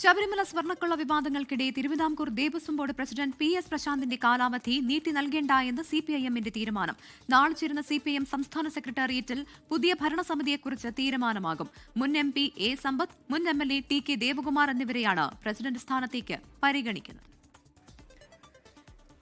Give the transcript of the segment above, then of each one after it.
ശബരിമല സ്വർണ്ണക്കൊള്ള വിവാദങ്ങൾക്കിടെ Thiruvithamkoor Devaswom board president PS. പ്രശാന്തിന്റെ കാലാവധി നീട്ടി നൽകേണ്ട എന്ന് സിപിഐഎമ്മിന്റെ തീരുമാനം. നാളെ ചേരുന്ന സിപിഐഎം സംസ്ഥാന സെക്രട്ടേറിയറ്റിൽ പുതിയ ഭരണസമിതിയെക്കുറിച്ച് തീരുമാനമാകും. മുൻ എം.പി. എ. സമ്പത്ത്, മുൻ എം.എൽ.എ. ടി.കെ. ദേവകുമാർ എന്നിവരെയാണ് പ്രസിഡന്റ് സ്ഥാനത്തേക്ക് പരിഗണിക്കുന്നത്.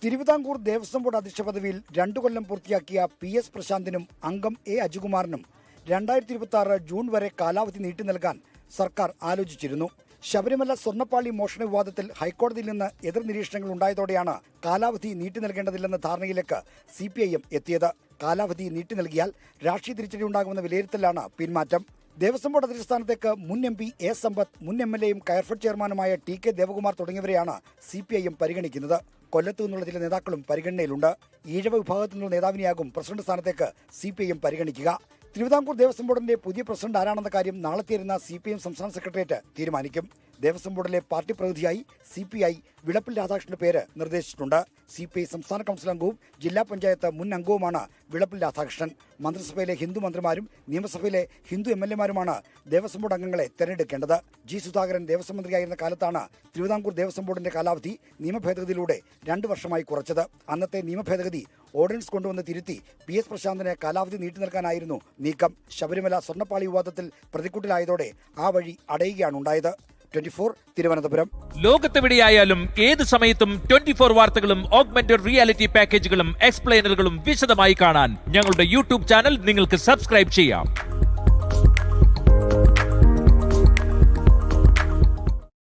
തിരുവിതാംകൂർ ദേവസ്വം ബോർഡ് അധ്യക്ഷ പദവിയിൽ 2 കൊല്ലം പൂർത്തിയാക്കിയ പി.എസ്. പ്രശാന്തിനും അംഗം എ. അജികുമാറിനും 2026 ജൂൺ വരെ കാലാവധി നീട്ടി നൽകാൻ സർക്കാർ ആലോചിച്ചിരുന്നു. ശബരിമല സ്വർണ്ണപ്പാളി മോഷണ വിവാദത്തിൽ ഹൈക്കോടതിയിൽ നിന്ന് എതിർ നിരീക്ഷണങ്ങൾ ഉണ്ടായതോടെയാണ് കാലാവധി നീട്ടി നൽകേണ്ടതില്ലെന്ന ധാരണയിലേക്ക് സിപിഐഎം എത്തിയത്. കാലാവധി നീട്ടി നൽകിയാൽ രാഷ്ട്രീയ തിരിച്ചടി ഉണ്ടാകുമെന്ന വിലയിരുത്തലാണ് പിന്മാറ്റം. ദേവസ്വം ബോർഡ് അധ്യക്ഷ സ്ഥാനത്തേക്ക് മുൻ എം.പി. എ. സമ്പത്ത്, മുൻ എം.എൽ.എയും കയർഫെഡ് ചെയർമാനുമായ ടി.കെ. ദേവകുമാർ തുടങ്ങിയവരെയാണ് സിപിഐഎം പരിഗണിക്കുന്നത്. കൊല്ലത്തു നിന്നുള്ള ചില നേതാക്കളും പരിഗണനയിലുണ്ട്. ഈഴവ വിഭാഗത്തിൽ നിന്നുള്ള നേതാവിനെയാകും പ്രസിഡന്റ് സ്ഥാനത്തേക്ക് സിപിഐഎം പരിഗണിക്കുക. തിരുവിതാംകൂർ ദേവസ്വം ബോർഡിന്റെ പുതിയ പ്രസിഡന്റ് ആരാണെന്ന കാര്യം നാളെ ചേരുന്ന സിപിഐഎം സംസ്ഥാന സെക്രട്ടേറിയറ്റ് തീരുമാനിക്കും. ദേവസ്വം ബോർഡിലെ പാർട്ടി പ്രതിനിധിയായി സിപിഐ വിളപ്പിൽ രാധാകൃഷ്ണന്റെ പേര് നിർദ്ദേശിച്ചിട്ടുണ്ട്. സിപിഐ സംസ്ഥാന കൗൺസിൽ അംഗവും ജില്ലാ പഞ്ചായത്ത് മുൻ അംഗവുമാണ് വിളപ്പിൽ രാധാകൃഷ്ണൻ. മന്ത്രിസഭയിലെ ഹിന്ദു മന്ത്രിമാരും നിയമസഭയിലെ ഹിന്ദു എം.എൽ.എമാരുമാണ് ദേവസ്വം ബോർഡ് അംഗങ്ങളെ തെരഞ്ഞെടുക്കേണ്ടത്. ജി. സുധാകരൻ ദേവസ്വം മന്ത്രിയായിരുന്ന കാലത്താണ് തിരുവിതാംകൂർ ദേവസ്വം ബോർഡിന്റെ കാലാവധി നിയമഭേദഗതിയിലൂടെ 2 വർഷമായി കുറച്ചത്. അന്നത്തെ നിയമഭേദഗതി ഓർഡിനൻസ് കൊണ്ടുവന്ന് തിരുത്തി പി.എസ്. പ്രശാന്തിന് കാലാവധി നീട്ടി നൽകാനായിരുന്നു നീക്കം. ശബരിമല സ്വർണ്ണപ്പാളി വിവാദത്തിൽ പ്രതിക്കൂട്ടിലായതോടെ ആ വഴി അടയുകയാണുണ്ടായത്. 24 തിരുവനന്തപുരം. ലോകത്തെവിടെയായാലും ഏത് സമയത്തും 24 വാർത്തകളും ഓഗ്മെന്റഡ് റിയാലിറ്റി പാക്കേജുകളും എക്സ്പ്ലെയിനറുകളും വിശദമായി കാണാൻ ഞങ്ങളുടെ യൂട്യൂബ് ചാനൽ നിങ്ങൾക്ക് സബ്സ്ക്രൈബ് ചെയ്യാം.